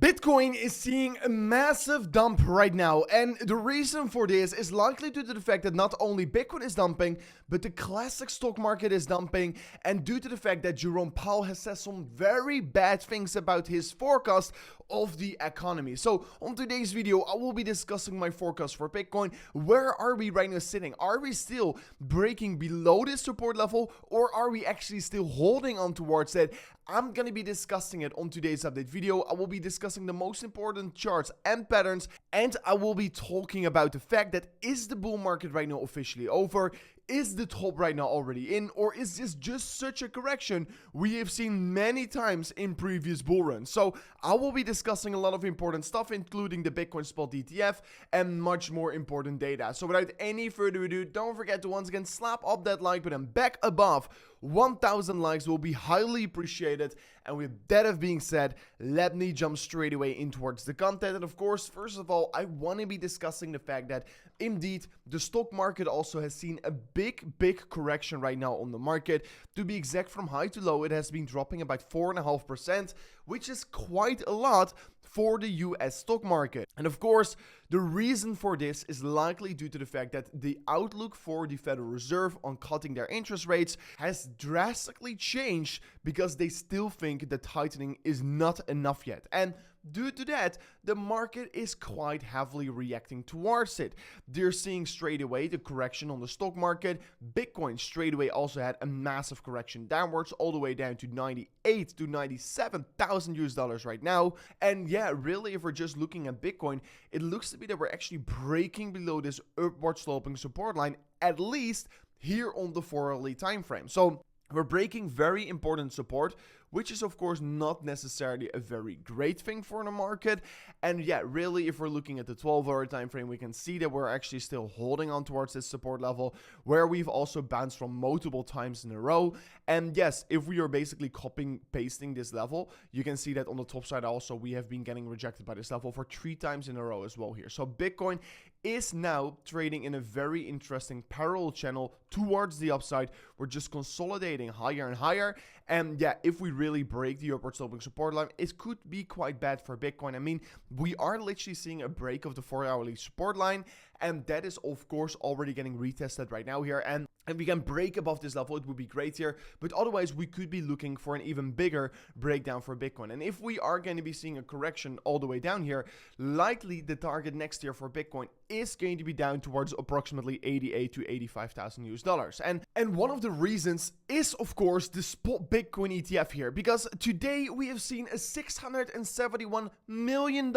Bitcoin is seeing a massive dump right now, and the reason for this is likely due to the fact that not only Bitcoin is dumping, but the classic stock market is dumping, and due to the fact that Jerome Powell has said some very bad things about his forecast of the economy. So on today's video, I will be discussing my forecast for Bitcoin. Where are we right now sitting? Are we still breaking below this support level, or are we actually still holding on towards it? I'm gonna be discussing it on today's update video. I will be discussing the most important charts and patterns, and I will be talking about the fact that is the bull market right now officially over? Is the top right now already in, or is this just such a correction we have seen many times in previous bull runs? So I will be discussing a lot of important stuff, including the Bitcoin spot ETF and much more important data. So without any further ado, don't forget to once again slap up that like button back above 1,000 likes will be highly appreciated. And with that being said, let me jump straight away in towards the content. And of course, first of all, I want to be discussing the fact that indeed the stock market also has seen a big correction right now on the market. To be exact, from high to low, it has been dropping about 4.5%, which is quite a lot for the US stock market. And of course, the reason for this is likely due to the fact that the outlook for the Federal Reserve on cutting their interest rates has drastically changed because they still think that tightening is not enough yet. And due to that, the market is quite heavily reacting towards it. They're seeing straight away the correction on the stock market. Bitcoin straight away also had a massive correction downwards, all the way down to 98 to 97,000 US dollars right now. And yeah, really, if we're just looking at Bitcoin, it looks to be that we're actually breaking below this upward sloping support line, at least here on the 4-hourly time frame. So we're breaking very important support, which is of course not necessarily a very great thing for the market. And yeah, really, if we're looking at the 12-hour time frame, we can see that we're actually still holding on towards this support level, where we've also bounced from multiple times in a row. And yes, if we are basically copying pasting this level, you can see that on the top side also we have been getting rejected by this level for 3 times in a row as well here. So Bitcoin is now trading in a very interesting parallel channel towards the upside. We're just consolidating higher and higher. And yeah, if we really break the upward sloping support line, it could be quite bad for Bitcoin. I mean, we are literally seeing a break of the 4-hourly support line, and that is of course already getting retested right now here. And if we can break above this level, it would be great here. But otherwise, we could be looking for an even bigger breakdown for Bitcoin. And if we are going to be seeing a correction all the way down here, likely the target next year for Bitcoin is going to be down towards approximately 88 to 85,000 US dollars. And one of the reasons is of course the spot Bitcoin ETF here, because today we have seen a $671 million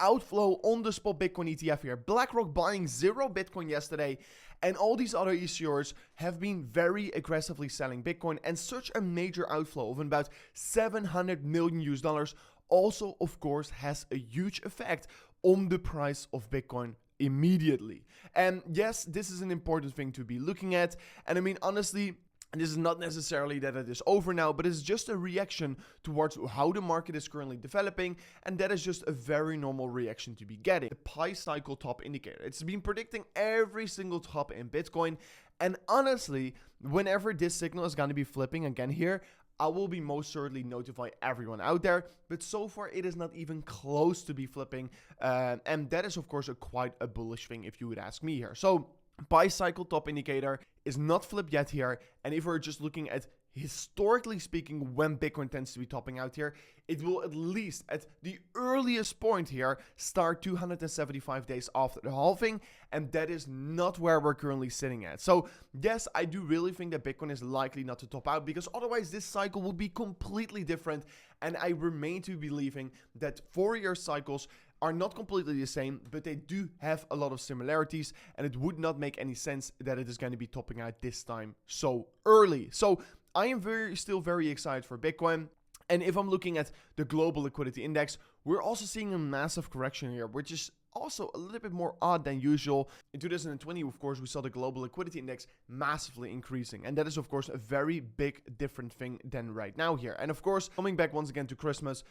outflow on the spot Bitcoin ETF here. BlackRock buying 0 Bitcoin yesterday, and all these other issuers have been very aggressively selling Bitcoin, and such a major outflow of about 700 million US dollars also of course has a huge effect on the price of Bitcoin immediately. And yes, this is an important thing to be looking at. And I mean, honestly, this is not necessarily that it is over now, but it's just a reaction towards how the market is currently developing, and that is just a very normal reaction to be getting. The Pi cycle top indicator, it's been predicting every single top in Bitcoin, and honestly, whenever this signal is going to be flipping again here, I will be most certainly notify everyone out there, but so far it is not even close to be flipping, and that is of course quite a bullish thing if you would ask me here. So Pi cycle top indicator is not flipped yet here, and if we're just looking at historically speaking when Bitcoin tends to be topping out here, it will at least at the earliest point here start 275 days after the halving, and that is not where we're currently sitting at. So yes, I do really think that Bitcoin is likely not to top out, because otherwise this cycle will be completely different, and I remain to believing that 4-year cycles are not completely the same, but they do have a lot of similarities, and it would not make any sense that it is going to be topping out this time so early. So I am still very excited for Bitcoin. And if I'm looking at the global liquidity index, we're also seeing a massive correction here, which is also a little bit more odd than usual. In 2020, of course, we saw the global liquidity index massively increasing, and that is of course a very big different thing than right now here. And of course, coming back once again to Christmas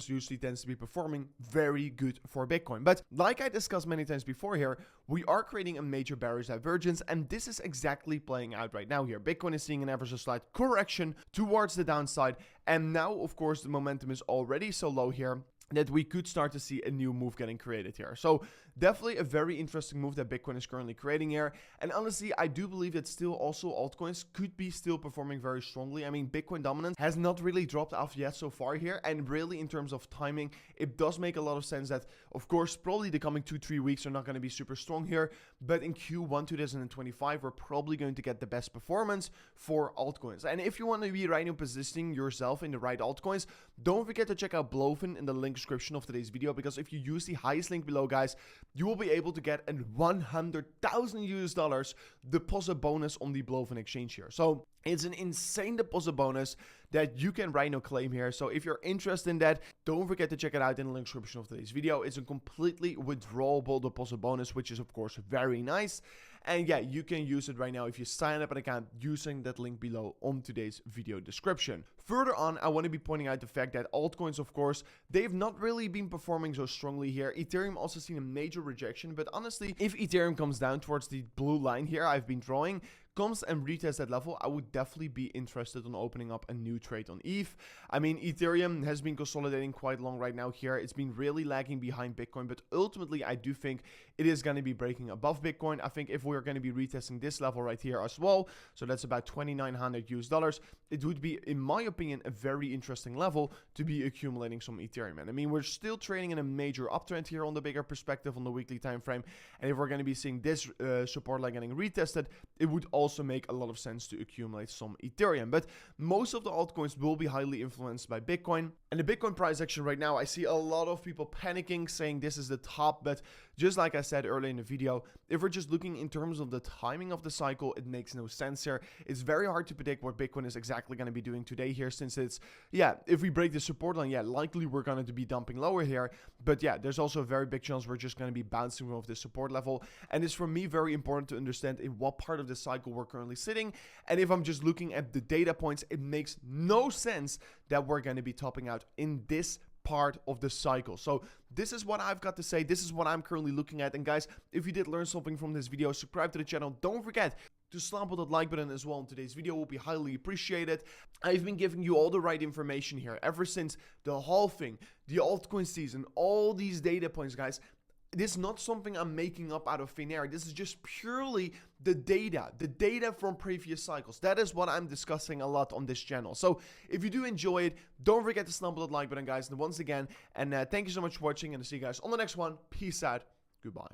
usually tends to be performing very good for Bitcoin. But like I discussed many times before here, we are creating a major bearish divergence, and this is exactly playing out right now here. Bitcoin is seeing an ever so slight correction towards the downside, and now of course the momentum is already so low here that we could start to see a new move getting created here. So definitely a very interesting move that Bitcoin is currently creating here. And honestly, I do believe that still also altcoins could be still performing very strongly. I mean, Bitcoin dominance has not really dropped off yet so far here. And really, in terms of timing, it does make a lot of sense that, of course, probably the coming 2-3 weeks are not going to be super strong here. But in Q1 2025, we're probably going to get the best performance for altcoins. And if you want to be right now positioning yourself in the right altcoins, don't forget to check out Blofin in the link description of today's video, because if you use the highest link below, guys, you will be able to get a 100,000 US dollars deposit bonus on the Blofin exchange here. So it's an insane deposit bonus that you can right now claim here. So if you're interested in that, don't forget to check it out in the link description of today's video. It's a completely withdrawable deposit bonus, which is of course very nice. And yeah, you can use it right now if you sign up an account using that link below on today's video description. Further on, I want to be pointing out the fact that altcoins, of course, they've not really been performing so strongly here. Ethereum also seen a major rejection, but honestly, if Ethereum comes down towards the blue line here I've been drawing, comes and retest that level, I would definitely be interested in opening up a new trade on ETH. I mean, Ethereum has been consolidating quite long right now here. It's been really lagging behind Bitcoin, but ultimately I do think it is going to be breaking above Bitcoin. I think if we're going to be retesting this level right here as well, so that's about 2,900 US dollars, it would be, in my opinion, a very interesting level to be accumulating some Ethereum. And I mean, we're still trading in a major uptrend here on the bigger perspective on the weekly time frame. And if we're going to be seeing this support line getting retested, it would also make a lot of sense to accumulate some Ethereum. But most of the altcoins will be highly influenced by Bitcoin. And the Bitcoin price action right now, I see a lot of people panicking, saying this is the top. But just like I said earlier in the video, if we're just looking in terms of the timing of the cycle, it makes no sense here. It's very hard to predict what Bitcoin is exactly going to be doing today here, since it's, yeah, if we break the support line, yeah, likely we're going to be dumping lower here. But yeah, there's also a very big chance we're just going to be bouncing off this support level. And it's for me very important to understand in what part of the cycle we're currently sitting. And if I'm just looking at the data points, it makes no sense that we're going to be topping out in this part of the cycle. So this is what I've got to say. This is what I'm currently looking at. And guys, if you did learn something from this video, subscribe to the channel. Don't forget to slam that like button as well in today's video. Will be highly appreciated. I've been giving you all the right information here ever since the halving, the altcoin season, all these data points, guys. This is not something I'm making up out of thin air. This is just purely the data from previous cycles. That is what I'm discussing a lot on this channel. So if you do enjoy it, don't forget to slam that like button, guys. And once again, thank you so much for watching, and I'll see you guys on the next one. Peace out. Goodbye.